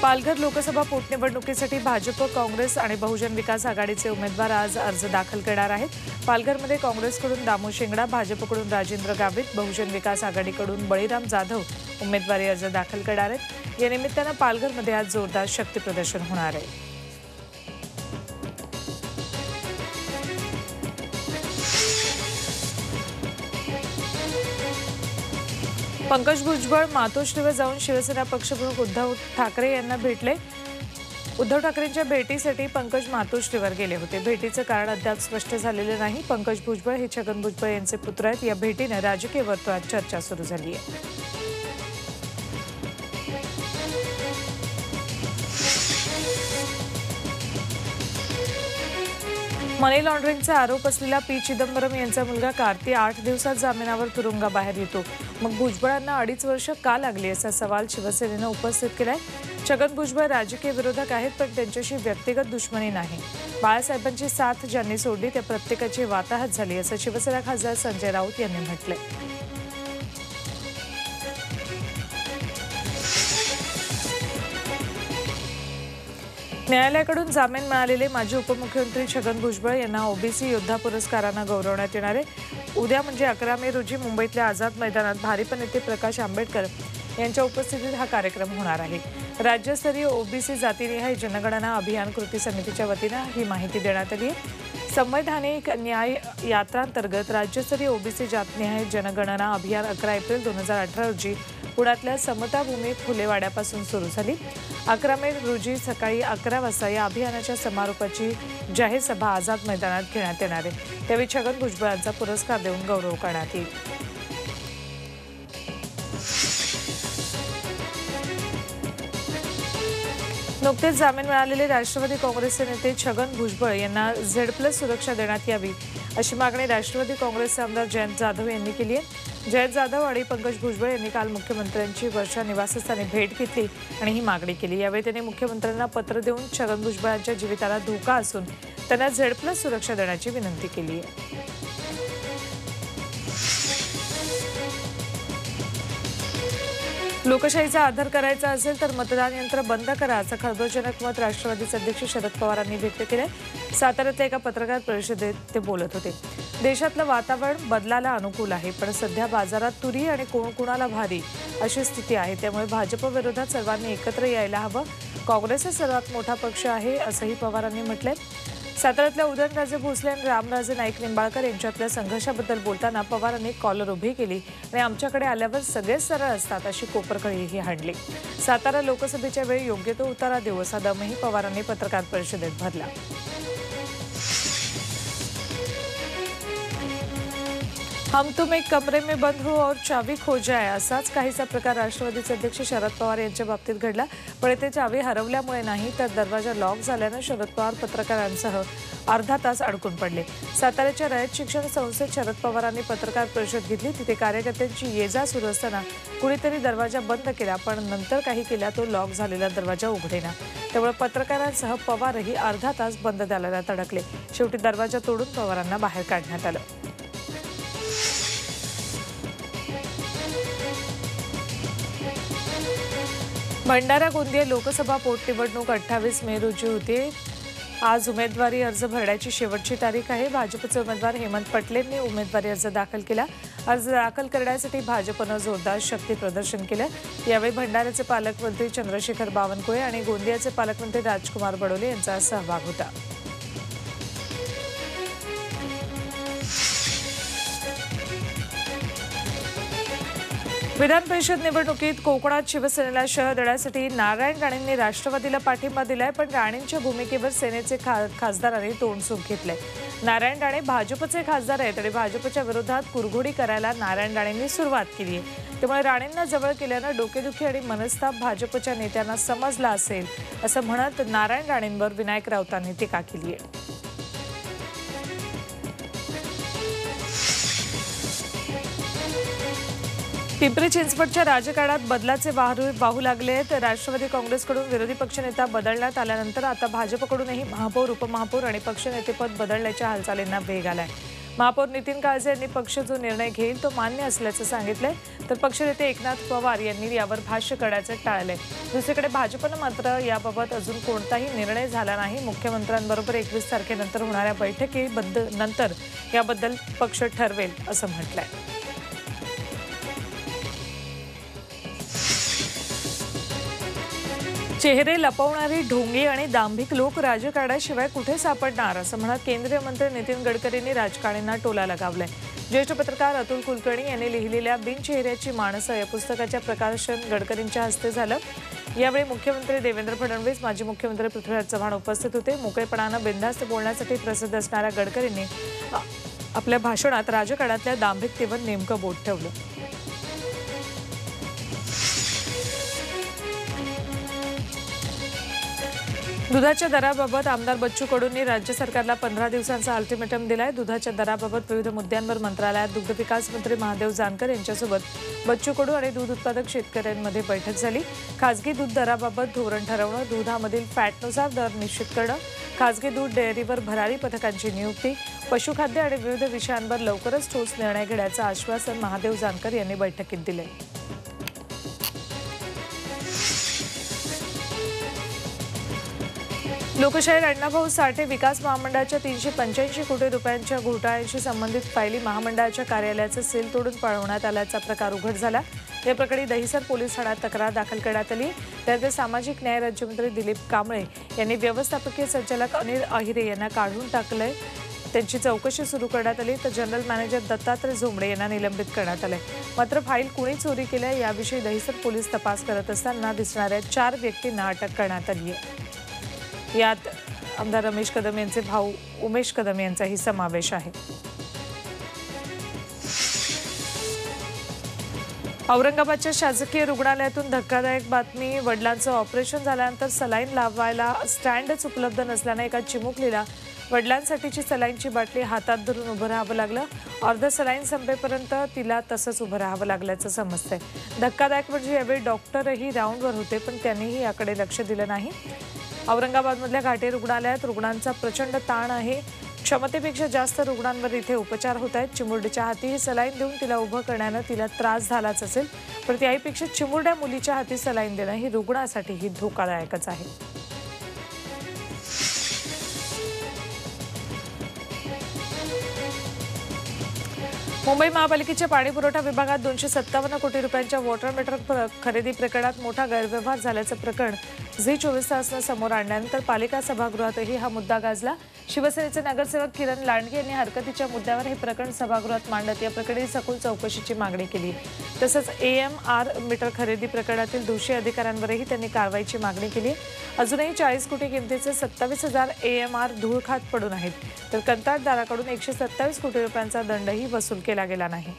पालघर लोकसभा पोटनिवडणुकीसाठी भाजप, काँग्रेस आणि बहुजन विकास आघाडीचे उमेदवार आज अर्ज दाखल करणार आहेत। पालघरमध्ये काँग्रेसकडून दामू शेंगडा, भाजपकडून राजेंद्र गावित, बहुजन विकास आघाडीकडून बळीराम जाधव उमेदवारी अर्ज दाखल करणार आहेत। या निमित्तानं पालघरमध्ये आज जोरदार शक्तीप्रदर्शन होणार आहे। पंकज भुजबळ मातोश्रीवर जाऊन शिवसेना पक्षप्रमुख उद्धव ठाकरे यांना भेटले। उद्धव ठाकरेंच्या भेटीसाठी पंकज मातोश्रीवर गेले होते। भेटीचं कारण अद्याप स्पष्ट झालेलं नाही। पंकज भुजबळ हे छगन भुजबळ यांचे पुत्र आहेत। या भेटीने राजकीय वर्तुळात चर्चा सुरू झाली आहे। मनी लॉन्ड्रिंगचा आरोप असलेला पी चिदंबरम यांचा मुलगा कार्ती 8 दिवसात जामिनावर तुरुंगाबाहेर येतो। मग भुजबळांना 2.5 वर्ष का लागली असा सवाल शिवसेनेनं उपस्थित केलाय। छगन भुजबळ राजकीय विरोधक आहेत, पण त्यांच्याशी व्यक्तिगत दुश्मनी नाही। बाळासाहेबांची साथ ज्यांनी सोडली त्या प्रत्येकाची वाताहत झाली असं शिवसेना खासदार संजय राऊत यांनी म्हटलंय। न्यायालयाकडून जामीन मिळालेले माजी उपमुख्यमंत्री छगन भुजबळ यांना ओबीसी योद्धा पुरस्कारानं गौरवण्यात येणार आहे। उद्या म्हणजे 11 मे रोजी मुंबईतल्या आझाद मैदानात भारिप नेते प्रकाश आंबेडकर यांच्या उपस्थितीत हा कार्यक्रम होणार आहे। राज्यस्तरीय ओबीसी जातीनिहाय जनगणना अभियान कृती समितीच्या वतीनं ही माहिती देण्यात आली आहे। संवैधानिक न्याय यात्रांतर्गत राज्यस्तरीय ओबीसी जातनिहाय जनगणना अभियान 11 एप्रिल 2018 रोजी पुण्यातल्या समता भूमी फुलेवाड्यापासून सुरू झाली। 11 मे रोजी सकाळी 11 वाजता या अभियानाच्या समारोपाची जाहीर सभा आझाद मैदानात घेण्यात येणार आहे। त्यावेळी छगन भुजबळांचा पुरस्कार देऊन गौरव करण्यात येईल। नुकतेच जामीन मिळालेले राष्ट्रवादी काँग्रेसचे नेते छगन भुजबळ यांना Z+ सुरक्षा देण्यात यावी अशी मागणी राष्ट्रवादी काँग्रेसचे आमदार जयंत जाधव यांनी केली आहे। जयंत जाधव आणि पंकज भुजबळ यांनी काल मुख्यमंत्र्यांची वर्षा निवासस्थानी भेट घेतली आणि ही मागणी केली। यावेळी त्यांनी मुख्यमंत्र्यांना पत्र देऊन छगन भुजबळांच्या जीविताला धोका असून त्यांना Z+ सुरक्षा देण्याची विनंती केली आहे। लोकशाहीचा आदर करायचा असेल तर मतदान यंत्र बंद करा असं खळबळजनक मत राष्ट्रवादीचे अध्यक्ष शरद पवारांनी व्यक्त केले। साताऱ्यातल्या एका पत्रकार परिषदेत ते बोलत होते। देशातलं वातावरण बदलाला अनुकूल आहे, पण सध्या बाजारात तुरी आणि कोण कुणाला भारी अशी स्थिती आहे। त्यामुळे भाजप विरोधात सर्वांनी एकत्र यायला हवं। काँग्रेस सर्वात मोठा पक्ष आहे असंही पवारांनी म्हटलंय। साताऱ्यातल्या उदयनराजे भोसले आणि रामराजे नाईक निंबाळकर यांच्यातल्या संघर्षाबद्दल बोलताना पवारांनी कॉलर उभी केली आणि आमच्याकडे आल्यावर सगळेच सरळ असतात अशी कोपरकळीही हाणली। सातारा लोकसभेच्या वेळी योग्य तो उतारा देऊ असा दमही पवारांनी पत्रकार परिषदेत भरला। हम तुम एक कमरे में बंद हो और चावी खो जाए असाच काहीसा प्रकार राष्ट्रवादीचे अध्यक्ष शरद पवार यांच्या बाबतीत घडला। पण ते चावी हरवल्यामुळे नाही तर दरवाजा लॉक झाल्यानं शरद पवार पत्रकारांसह अर्धा तास अडकून पडले। साताऱ्याच्या रयत शिक्षण संस्थेत शरद पवारांनी पत्रकार परिषद घेतली। तिथे कार्यकर्त्यांची ये-जा सुरू असताना कुणीतरी दरवाजा बंद केला, पण नंतर काही केला तो लॉक झालेला दरवाजा उघडेना। त्यामुळे पत्रकारांसह पवारही अर्धा तास बंद दालनात अडकले। शेवटी दरवाजा तोडून पवारांना बाहेर काढण्यात आलं। भंडारा गोंदिया लोकसभा पोटनिवडणूक 28 मे रोजी होते। आज उमेदवारी अर्ज भरण्याची शेवटची तारीख आहे। भाजपचे उमेदवार हेमंत पटलेंनी उमेदवारी अर्ज दाखल केला। अर्ज दाखल करण्यासाठी भाजपनं जोरदार शक्ती प्रदर्शन केलं। यावेळी भंडाऱ्याचे पालकमंत्री चंद्रशेखर बावनकुळे आणि गोंदियाचे पालकमंत्री राजकुमार बडोले यांचा सहभाग होता। विधान परिषद निवडणुकीत कोकणात शिवसेनेला शह देण्यासाठी नारायण राणेंनी राष्ट्रवादीला पाठिंबा दिलाय, पण राणेंच्या भूमिकेवर सेनेचे खासदारांनी तोंडसूक घेतलंय। नारायण राणे भाजपचे खासदार आहेत आणि भाजपच्या विरोधात कुरघोडी करायला नारायण राणेंनी सुरुवात केली आहे। त्यामुळे राणेंना जवळ केल्यानं डोकेदुखी आणि मनस्ताप भाजपच्या नेत्यांना समजला असेल असं म्हणत नारायण राणेंवर विनायक राऊतांनी टीका केली आहे। पिंपरी चिंचवडच्या राजकारणात बदलाचे वाहू लागले आहेत। राष्ट्रवादी काँग्रेसकडून विरोधी पक्षनेता बदलण्यात आल्यानंतर आता भाजपकडूनही महापौर, उपमहापौर आणि पक्षनेतेपद बदलण्याच्या हालचालींना वेग आलाय। महापौर नितीन काळजे यांनी पक्ष जो निर्णय घेईल तो मान्य असल्याचं सांगितलंय, तर पक्षनेते एकनाथ पवार यांनी यावर भाष्य करण्याचे टाळले। दुसरीकडे भाजपनं मात्र याबाबत अजून कोणताही निर्णय झाला नाही। मुख्यमंत्र्यांबरोबर 21 तारखेनंतर होणाऱ्या बैठकीनंतर याबद्दल पक्ष ठरवेल असं म्हटलंय। चेहरे लपवणारी ढोंगी आणि दांभिक लोक राजकारणाशिवाय कुठे सापडणार असं म्हणत केंद्रीय मंत्री नितीन गडकरींनी राजकारण्यांना टोला लगावलाय। ज्येष्ठ पत्रकार अतुल कुलकर्णी यांनी लिहिलेल्या बिनचेहऱ्याची माणसं या पुस्तकाच्या प्रकाशन गडकरींच्या हस्ते झालं। यावेळी मुख्यमंत्री देवेंद्र फडणवीस, माजी मुख्यमंत्री पृथ्वीराज चव्हाण उपस्थित होते। मोकळेपणानं बिनधास्त बोलण्यासाठी प्रसिद्ध असणाऱ्या गडकरींनी आपल्या भाषणात राजकारणातल्या दांभिकतेवर नेमकं बोट ठेवलं। दुधाच्या दराबाबत आमदार बच्चू कडूंनी राज्य सरकारला 15 दिवसांचा अल्टिमेटम दिलाय। दुधाच्या दराबाबत विविध मुद्द्यांवर मंत्रालयात दुग्ध विकास मंत्री महादेव जानकर यांच्यासोबत बच्चू कडू आणि दूध उत्पादक शेतकऱ्यांमध्ये बैठक झाली। खासगी दूध दराबाबत धोरण ठरवणं, दुधामधील फॅटनुसार दर निश्चित करणं, खासगी दूध डेअरीवर भरारी पथकांची नियुक्ती, पशुखाद्य आणि विविध विषयांवर लवकरच ठोस निर्णय घेण्याचं आश्वासन महादेव जानकर यांनी बैठकीत दिले। लोकशाहीर अण्णाभाऊ साठे विकास महामंडळाच्या 385 कोटी रुपयांच्या घोटाळ्याशी संबंधित फायली महामंडळाच्या कार्यालयाचं सील तोडून पळवण्यात आल्याचा प्रकार उघड झाला। या प्रकरणी दहिसर पोलीस ठाण्यात तक्रार दाखल करण्यात आली। त्यानंतर सामाजिक न्याय राज्यमंत्री दिलीप कांबळे यांनी व्यवस्थापकीय संचालक अनिल अहिरे यांना काढून टाकलंय। त्यांची चौकशी सुरू करण्यात आली, तर जनरल मॅनेजर दत्तात्रय झोंबडे यांना निलंबित करण्यात आले। मात्र फाईल कुणी चोरी केल्या याविषयी दहिसर पोलीस तपास करत असताना दिसणाऱ्या 4 व्यक्तींना अटक करण्यात आली आहे। यात आमदार रमेश कदम यांचे भाऊ उमेश कदम यांचाही समावेश आहे। औरंगाबादच्या शासकीय रुग्णालयातून धक्कादायक बातमी। वडिलांचं ऑपरेशन झाल्यानंतर सलाईन लावायला स्टँडच उपलब्ध नसल्याने एका चिमुकलीला वडिलांसाठीची सलाईनची बाटली हातात धरून उभं राहावं लागलं। अर्ध सलाईन संपेपर्यंत तिला तसंच उभं राहावं लागल्याचं समजतंय। धक्कादायक म्हणजे यावेळी डॉक्टरही राऊंडवर होते, पण त्यांनीही याकडे लक्ष दिलं नाही। औरंगाबादमधल्या घाटे रुग्णालयात रुग्णांचा प्रचंड ताण आहे। क्षमतेपेक्षा जास्त रुग्णांवर इथे उपचार होत आहेत। चिमुरडीच्या हाती ही सलाईन देऊन तिला उभं करण्यानं तिला त्रास झालाच असेल, पण त्याहीपेक्षा चिमुरड्या मुलीच्या हाती सलाईन देणं ही रुग्णासाठीही धोकादायकच आहे। मुंबई महापालिकेच्या पाणीपुरवठा विभागात 257 कोटी रुपयांच्या वॉटर मीटर खरेदी प्रकरणात मोठा गैरव्यवहार झाल्याचं प्रकरण झी 24 तासनं समोर आणल्यानंतर पालिका सभागृहातही हा मुद्दा गाजला। शिवसेनेचे नगरसेवक किरण लांडगे यांनी हरकतीच्या मुद्द्यावर हे प्रकरण सभागृहात मांडत या प्रकरणी सखोल चौकशीची मागणी केली। तसंच AMR मीटर खरेदी प्रकरणातील दोषी अधिकाऱ्यांवरही त्यांनी कारवाईची मागणी केली। अजूनही 40 कोटी किमतीचे 27,000 AMR धूळ खात पडून आहेत, तर कंत्राटदाराकडून 127 कोटी रुपयांचा दंडही वसूल केला गेला नाही।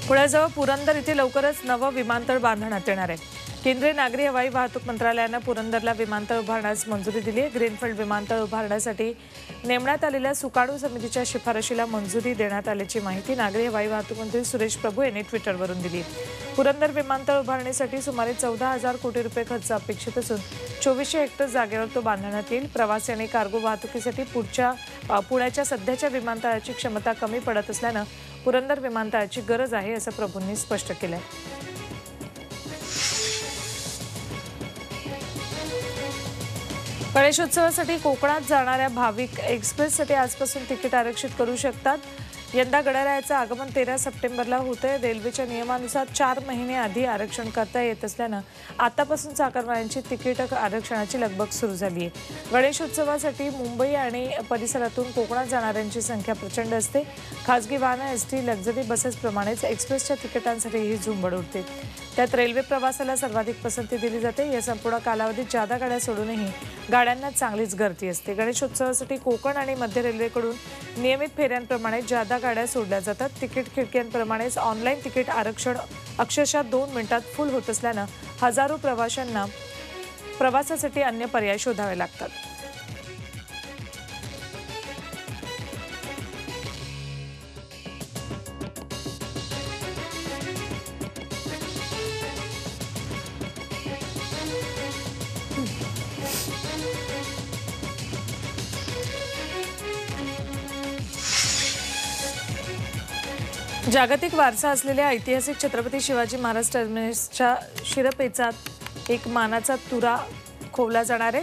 पुण्याजवळ पुरंदर इथे लवकरच नवं विमानतळ बांधण्यात येणार आहे। केंद्रीय नागरी हवाई वाहतूक मंत्रालयानं पुरंदरला विमानतळ उभारण्यास मंजुरी दिली आहे। ग्रीनफील्ड विमानतळ उभारण्यासाठी नेमण्यात आलेल्या सुकाणू समितीच्या शिफारशीला मंजुरी देण्यात आल्याची माहिती नागरी हवाई वाहतूक मंत्री सुरेश प्रभू यांनी ट्विटरवरून दिली। पुरंदर विमानतळ उभारण्यासाठी सुमारे 14,000 कोटी रुपये खर्च अपेक्षित असून 2400 हेक्टर जागेवर तो बांधण्यात येईल। प्रवासी आणि कार्गो वाहतुकीसाठी पुण्याच्या सध्याच्या विमानतळाची क्षमता कमी पडत असल्यानं पुरंदर विमानतळाची गरज आहे असं प्रभूंनी स्पष्ट केलं। गणेशोत्सवासाठी कोकणात जाणाऱ्या भाविक एक्सप्रेससाठी आजपासून तिकीट आरक्षित करू शकतात। यंदा गणरायाचं आगमन 13 सप्टेंबरला होतंय। रेल्वेच्या नियमानुसार 4 महिने आधी आरक्षण करता येत असल्यानं आतापासून चाकरमान्यांची तिकीट आरक्षणाची लगबग सुरू झाली आहे। गणेशोत्सवासाठी मुंबई आणि परिसरातून कोकणात जाणाऱ्यांची संख्या प्रचंड असते। खासगी वाहनं, ST, लक्झरी बसेसप्रमाणेच एक्सप्रेसच्या तिकिटांसाठी ही झुंबड उडते। त्यात रेल्वे प्रवासाला सर्वाधिक पसंती दिली जाते। या संपूर्ण कालावधीत जादा गाड्या सोडूनही गाड्यांना चांगलीच गर्दी असते। गणेशोत्सवासाठी कोकण आणि मध्य रेल्वेकडून नियमित फेऱ्यांप्रमाणे जादा गाड्या सोडल्या जातात। तिकीट खिडक्यांप्रमाणेच ऑनलाईन तिकीट आरक्षण अक्षरशः 2 मिनिटात फुल होत असल्यानं हजारो प्रवाशांना प्रवासासाठी अन्य पर्याय शोधावे लागतात। जागतिक वारसा असलेल्या ऐतिहासिक छत्रपती शिवाजी महाराज टर्मिनसच्या शिरपेचात एक मानाचा तुरा खोवला जाणार आहे.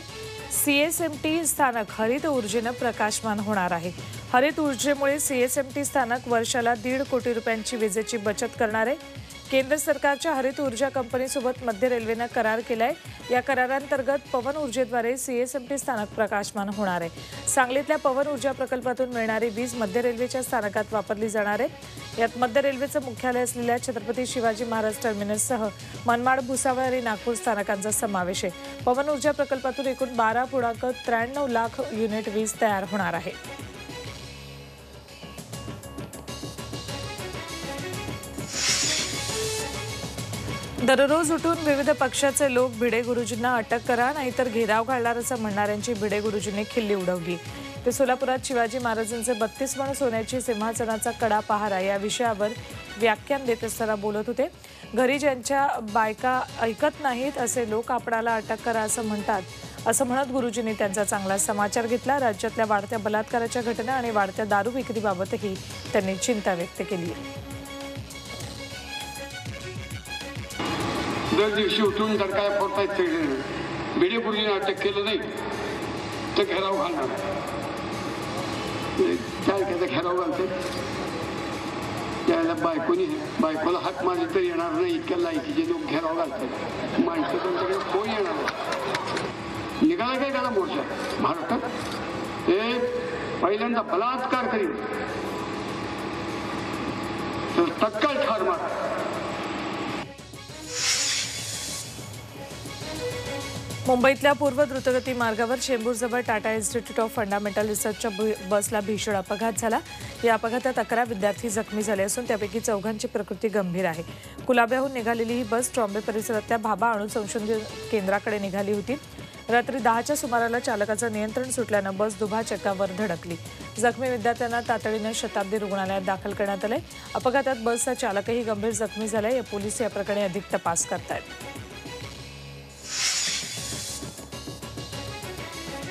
सीएसएमटी स्थानक हरित ऊर्जेनं प्रकाशमान होणार आहे. हरित ऊर्जेमुळे सीएसएमटी स्थानक वर्षाला 1.5 कोटी रुपयांची विजेची बचत करणार आहे. केंद्र सरकारच्या हरित ऊर्जा कंपनीसोबत मध्य रेल्वेनं करार केलाय. या करारांतर्गत पवन ऊर्जेद्वारे सीएसएमटी स्थानक प्रकाशमान होणार आहे. सांगलीतल्या पवन ऊर्जा प्रकल्पातून मिळणारी वीज मध्य रेल्वेच्या स्थानकात वापरली जाणार आहे. यात मध्य रेल्वेचं मुख्यालय असलेल्या छत्रपती शिवाजी महाराज टर्मिनससह मनमाड, भुसावळ आणि नागपूर स्थानकांचा समावेश आहे. पवन ऊर्जा प्रकल्पातून एकूण 12.93 लाख युनिट वीज तयार होणार आहे. दररोज उठून विविध पक्षाचे लोक भिडे गुरुजींना अटक करा नाहीतर घेराव घालणार असं म्हणणाऱ्यांची भिडे गुरुजींनी खिल्ली उडवली. ते सोलापुरात शिवाजी महाराजांचे 32 मण सोन्याची सिंहासनाचा कडा पहारा या विषयावर व्याख्यान देत असताना बोलत होते. घरी ज्यांच्या बायका ऐकत नाहीत असे लोक आपणाला अटक करा असं म्हणतात असं म्हणत गुरुजींनी त्यांचा चांगला समाचार घेतला. राज्यातल्या वाढत्या बलात्काराच्या घटना आणि वाढत्या दारू विक्रीबाबतही त्यांनी चिंता व्यक्त केली. दर दिवशी उठून दरकाळ्या फोडतायत सगळे. भिडे गुरुजीने अटक केलं नाही तर घेराव घालणार. काय त्याचा घेराव घालते त्याला बायकोला हात मारली तर येणार नाही इतक्या लायकीचे लोक घेराव घालतात. माणसं त्यांच्याकडे कोण येणार नाही. निघाला काय त्याला मोर्चा महाराष्ट्रात. ते पहिल्यांदा बलात्कार करीन तर तत्काळ ठार मार. मुंबईतल्या पूर्व द्रुतगती मार्गावर चेंबूरजवळ टाटा इन्स्टिट्यूट ऑफ फंडामेंटल रिसर्चच्या बसला भीषण अपघात झाला. या अपघातात 11 विद्यार्थी जखमी झाले असून त्यापैकी 4घांची प्रकृती गंभीर आहे. कुलाब्याहून निघालेली ही बस ट्रॉम्बे परिसरातल्या भाभा अणु संशोधन केंद्राकडे निघाली होती. रात्री 10च्या सुमाराला चालकाचं नियंत्रण सुटल्यानं बस दुभाजकावर धडकली. जखमी विद्यार्थ्यांना तातडीनं शताब्दी रुग्णालयात दाखल करण्यात आले. अपघातात बसचा चालकही गंभीर जखमी झालाय. पोलीस या प्रकरणी अधिक तपास करतायत.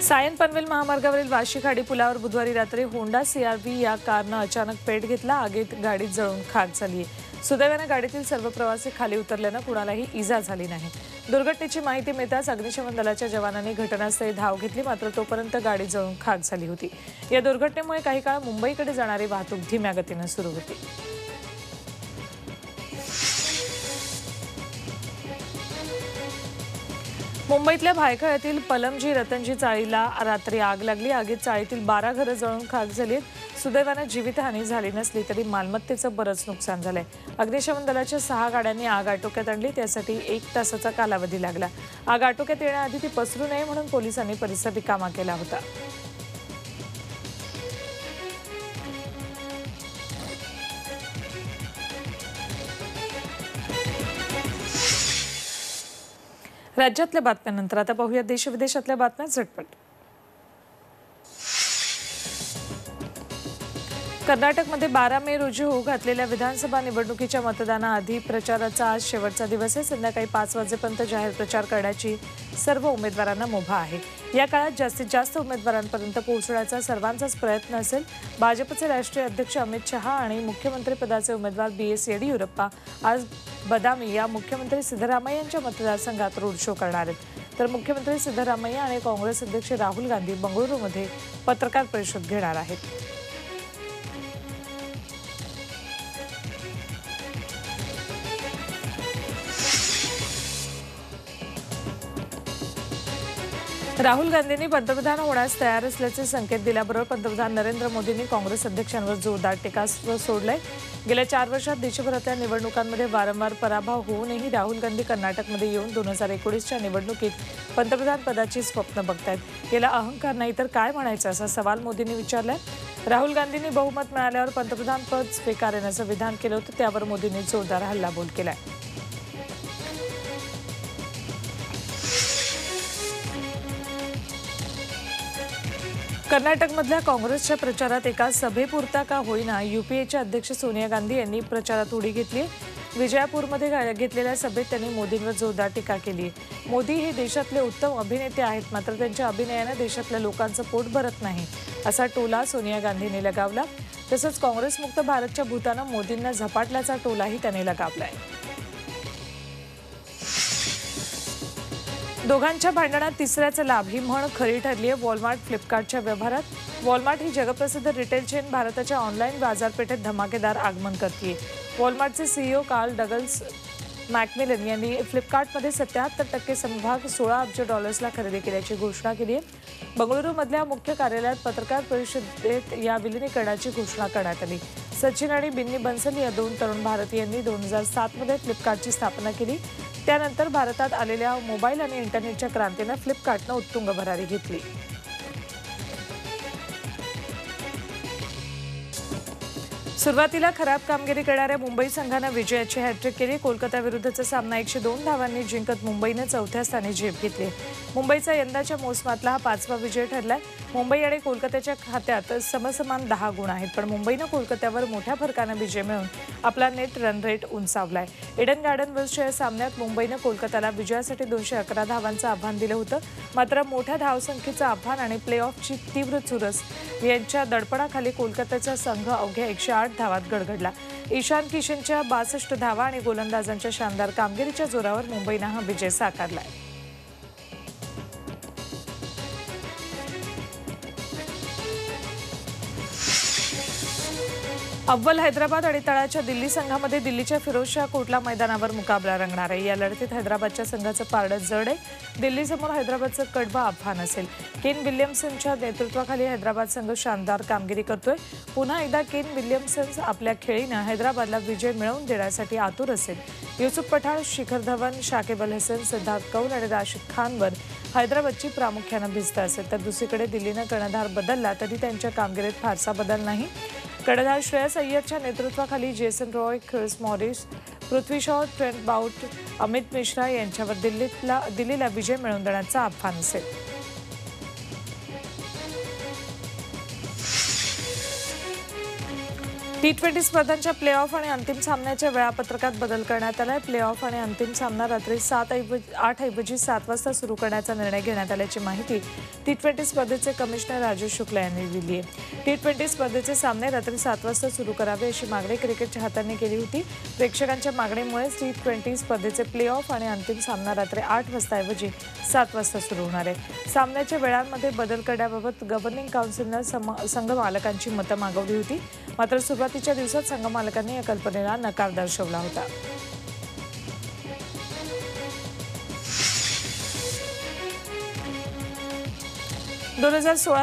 सायन पनवेल महामार्गावरील वाशी खाडी पुलावर बुधवारी रात्री होंडा CR-V या कारनं अचानक पेट घेतला. आगीत गाडीत जळून खाक झाली. सुदैवानं गाडीतील सर्व प्रवासी खाली उतरल्यानं कुणालाही इजा झाली नाही. दुर्घटनेची माहिती मिळताच अग्निशमन दलाच्या जवानांनी घटनास्थळी धाव घेतली. मात्र तोपर्यंत गाडी जळून खाक झाली होती. या दुर्घटनेमुळे काही काळ मुंबईकडे जाणारी वाहतूक धीम्या गतीनं सुरू होती. मुंबईतल्या भायखळ्यातील पलमजी रतनजी चाळीला रात्री आग लागली. आगीत चाळीतील 12 घरं जळून खाक झाली. सुदैवानं जीवितहानी झाली नसली तरी मालमत्तेचं बरंच नुकसान झालंय. अग्निशमन दलाच्या 6 गाड्यांनी आग आटोक्यात आणली. त्यासाठी 1 तासाचा कालावधी लागला. आग आटोक्यात येण्याआधी ती पसरू नये म्हणून पोलिसांनी परिसर रिकामा केला होता. राज्यातल्या बातम्यांनंतर आता पाहूया देशविदेशातल्या बातम्या झटपट. कर्नाटकमध्ये 12 मे रोजी होऊ घातलेल्या विधानसभा निवडणुकीच्या मतदानाआधी प्रचाराचा आज शेवटचा दिवस आहे. संध्याकाळी 5 वाजेपर्यंत जाहीर प्रचार करण्याची सर्व उमेदवारांना मुभा आहे. या काळात जास्तीत जास्त उमेदवारांपर्यंत पोहोचण्याचा सर्वांचाच प्रयत्न असेल. भाजपचे राष्ट्रीय अध्यक्ष अमित शहा आणि मुख्यमंत्रीपदाचे उमेदवार BS येडियुरप्पा आज बदामी या मुख्यमंत्री सिद्धरामय्यांच्या मतदारसंघात रोड शो करणार आहेत. तर मुख्यमंत्री सिद्धरामय्या आणि काँग्रेस अध्यक्ष राहुल गांधी बंगळुरूमध्ये पत्रकार परिषद घेणार आहेत. राहुल गांधींनी पंतप्रधान होण्यास तयार असल्याचे संकेत दिल्याबरोबर पंतप्रधान नरेंद्र मोदींनी काँग्रेस अध्यक्षांवर जोरदार टीकास्त्र सोडलंय. गेल्या 4 वर्षात देशभरातल्या निवडणुकांमध्ये वारंवार पराभव होऊनही राहुल गांधी कर्नाटकमध्ये येऊन 2019च्या निवडणुकीत पंतप्रधान पदाची स्वप्न बघतायत. याला अहंकार नाही तर काय म्हणायचं असा सवाल मोदींनी विचारलाय. राहुल गांधींनी बहुमत मिळाल्यावर पंतप्रधान पद स्वीकारेन असं विधान केलं होतं. त्यावर मोदींनी जोरदार हल्लाबोल केलाय. कर्नाटकमधल्या काँग्रेसच्या प्रचारात एका सभेपुरता का होईना UPAच्या अध्यक्ष सोनिया गांधी यांनी प्रचारात उडी घेतली. विजयपूरमध्ये घेतलेल्या सभेत त्यांनी मोदींवर जोरदार टीका केली. मोदी हे देशातले उत्तम अभिनेते आहेत, मात्र त्यांच्या अभिनयाने देशातल्या लोकांचं पोट भरत नाही असा टोला सोनिया गांधींनी लगावला. तसंच काँग्रेसमुक्त भारतच्या भूतानं मोदींना झपाटल्याचा टोलाही त्याने लगावलाय. दोघांच्या भांडणात तिसऱ्याचा लाभ ही म्हण खरी ठरली आहे वॉलमार्ट फ्लिपकार्टच्या व्यवहारात. वॉलमार्ट ही जगप्रसिद्ध रिटेल चेन भारताच्या ऑनलाईन बाजारपेठेत धमाकेदार आगमन करते. वॉलमार्टचे सीईओ कार्ल डगल्स मॅकमिलन यांनी फ्लिपकार्टमध्ये 77% समभाग $16 अब्ज खरेदी केल्याची घोषणा केली आहे. बंगळुरूमधल्या मुख्य कार्यालयात पत्रकार परिषदेत या विलिनीकरणाची घोषणा करण्यात आली. सचिन आणि बिन्नी बन्सल या दोन तरुण भारतीयांनी 2007 मध्ये फ्लिपकार्टची स्थापना केली. त्यानंतर भारतात आलेल्या मोबाईल आणि इंटरनेटच्या क्रांतीनं फ्लिपकार्टनं उत्तुंग भरारी घेतली. सुरुवातीला खराब कामगिरी करणाऱ्या मुंबई संघानं विजयाची हॅट्रिक केली. कोलकाता विरुद्धचा सामना 102 धावांनी जिंकत मुंबईनं चौथ्या स्थानी झेप घेतली. मुंबईचा यंदाच्या मोसमातला हा 5वा विजय ठरलाय. मुंबई आणि कोलकात्याच्या खात्यात समसमान 10 गुण आहेत, पण मुंबईनं कोलकात्यावर मोठ्या फरकानं विजय मिळवून आपला नेट रन रेट उंचावलाय. एडन गार्डनवर्सच्या या सामन्यात मुंबईनं कोलकात्याला विजयासाठी 211 धावांचं आव्हान दिलं होतं. मात्र मोठ्या धावसंख्येचं आव्हान आणि प्लेऑफची तीव्र चुरस यांच्या दडपणाखाली कोलकात्याचा संघ अवघ्या 108 धावात गडगडला. ईशान किशनच्या 62 धावा आणि गोलंदाजांच्या शानदार कामगिरीच्या जोरावर मुंबईनं हा विजय साकारलाय. अव्वल हैदराबाद आणि तळाच्या दिल्ली संघामध्ये दिल्लीच्या फिरोजशाह कोटला मैदानावर मुकाबला रंगणार आहे. या लढतीत हैदराबादच्या संघाचं पारडं जड आहे. दिल्लीसमोर हैदराबादचं कडवं आव्हान असेल. केन विल्यमसनच्या नेतृत्वाखाली हैदराबाद संघ शानदार कामगिरी करतोय. पुन्हा एकदा केन विल्यमसन आपल्या खेळीनं हैदराबादला विजय मिळवून देण्यासाठी आतुर असेल. युसुफ पठाण, शिखर धवन, शाकिब अल हसन, सिद्धार्थ कौल आणि राशिद खानवर हैदराबादची प्रामुख्यानं भिस्त असेल. तर दुसरीकडे दिल्लीनं कर्णधार बदलला तरी त्यांच्या कामगिरीत फारसा बदल नाही. कर्णधार श्रेयस अय्यरच्या नेतृत्वाखाली Jason Roy, Chris Morris, Prithvi Shaw, Trent bout, Amit Mishra यांच्यावर दिल्लीला विजय मिळवून देण्याचं आव्हान असेल. T20 स्पर्धांच्या प्लेऑफ आणि अंतिम सामन्याच्या वेळापत्रकात बदल करण्यात आलाय. प्लेऑफ आणि अंतिम सामना रात्री 8 ऐवजी 7 वाजता सुरू करण्याचा निर्णय घेण्यात आल्याची माहिती T20 स्पर्धेचे कमिशनर राजेश शुक्ला यांनी दिली आहे. T20 स्पर्धेचे सामने रात्री 7 वाजता सुरू करावे अशी मागणी क्रिकेट चाहत्यांनी केली होती. प्रेक्षकांच्या मागणीमुळे T20 स्पर्धेचे प्लेऑफ आणि अंतिम सामना रात्री 8 वाजता ऐवजी 7 वाजता सुरू होणार आहे. सामन्याच्या वेळांमध्ये बदल करण्याबाबत गव्हर्निंग काउन्सिलनं संघ मालकांची मतं मागवली होती. मात्र सुरुवातीच्या दिवसात संघ मालकांनी या कल्पनेला नकार दर्शवला होता.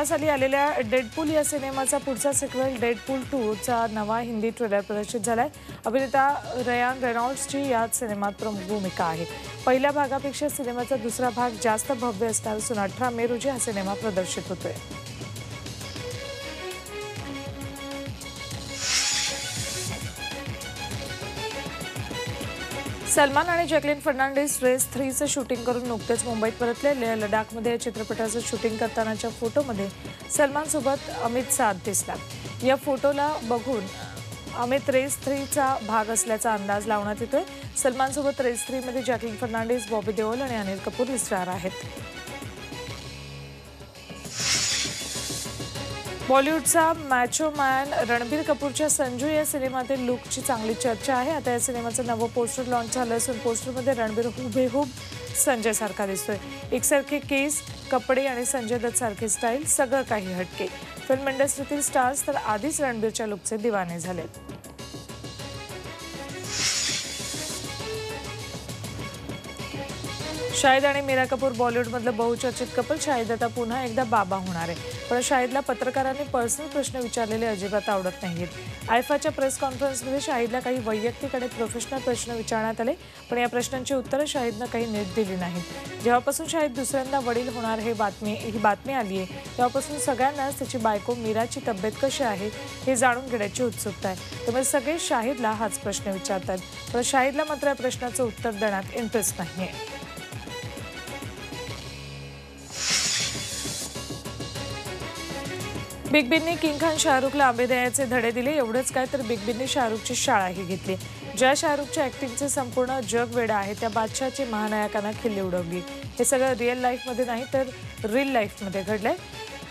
साली आलेल्या डेडपूल या सिनेमाचा पुढचा सिक्वेल डेडपूल 2 चा नवा हिंदी ट्रेलर प्रदर्शित झालाय. अभिनेता रयान रेनॉल्ड्सची या सिनेमात प्रमुख भूमिका आहे. पहिल्या भागापेक्षा सिनेमाचा दुसरा भाग जास्त भव्य असणार असून 18 मे रोजी हा सिनेमा प्रदर्शित होतोय. सलमान आणि जॅकलिन फर्नांडिस रेस 3चं शूटिंग करून नुकतेच मुंबईत परतले. लेह लडाखमध्ये या चित्रपटाचं शूटिंग करतानाच्या फोटोमध्ये सलमानसोबत अमित साथ दिसला. या फोटोला बघून अमित रेस 3चा भाग असल्याचा अंदाज लावण्यात येतोय. सलमानसोबत रेस 3मध्ये जॅकलिन फर्नांडिस, बॉबी देओल आणि अनिल कपूर स्टार आहेत. बॉलिवूडचा मॅचो मॅन रणबीर कपूरच्या संजू या सिनेमातील लुकची चांगली चर्चा आहे. आता या सिनेमाचं नवं पोस्टर लॉन्च झालं असून पोस्टरमध्ये रणबीर हुबेहूब संजय सारखा दिसतोय. एकसारखे केस, कपडे आणि संजय दत्त सारखी स्टाईल, सगळं काही हटके. फिल्म इंडस्ट्रीतील स्टार्स तर आधीच रणबीरच्या लुकचे दिवाने झालेत. शाहिद आणि मीरा कपूर बॉलिवूडमधलं बहुचर्चित कपल. शाहिद आता पुन्हा एकदा बाबा होणार आहे, पण शाहिदला पत्रकारांनी पर्सनल प्रश्न विचारलेले अजिबात आवडत नाहीत. आयफाच्या प्रेस कॉन्फरन्समध्ये शाहिदला काही वैयक्तिक आणि प्रोफेशनल प्रश्न विचारण्यात आले, पण या प्रश्नांची उत्तरं शाहिदनं काही नीट दिली नाहीत. जेव्हापासून शाहिद दुसऱ्यांदा वडील होणार ही बातमी आली आहे, तेव्हापासून सगळ्यांनाच त्याची बायको मीराची तब्येत कशी आहे हे जाणून घेण्याची उत्सुकता आहे. त्यामुळे सगळे शाहिदला हाच प्रश्न विचारतात, पण शाहिदला मात्र या प्रश्नाचं उत्तर देण्यात इंटरेस्ट नाही आहे. बिग बींनी किंग खान शाहरुखला आंबे द्यायचे धडे दिले. एवढंच काय तर बिग बींनी शाहरुखची शाळाही घेतली. ज्या शाहरुखच्या ॲक्टिंगचे संपूर्ण जग वेडं आहे त्या बादशाहची महानायकांना खिल्ली उडवली. हे सगळं रिअल लाईफमध्ये नाही तर रील लाईफमध्ये घडलंय.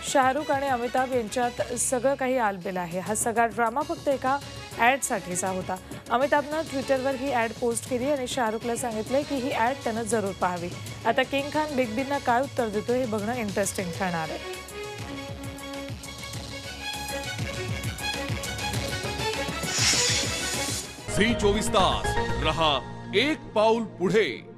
शाहरुख आणि अमिताभ यांच्यात सगळं काही आलबेल आहे. हा सगळा ड्रामा फक्त एका ॲडसाठीचा होता. अमिताभनं ट्विटरवर ही ॲड पोस्ट केली आणि शाहरुखला सांगितलंय की ही ॲड त्यानं जरूर पाहावी. आता किंग खान बिग बींना काय उत्तर देतो हे बघणं इंटरेस्टिंग ठरणार आहे. झी 24 तास रहा एक पाऊल पुढे.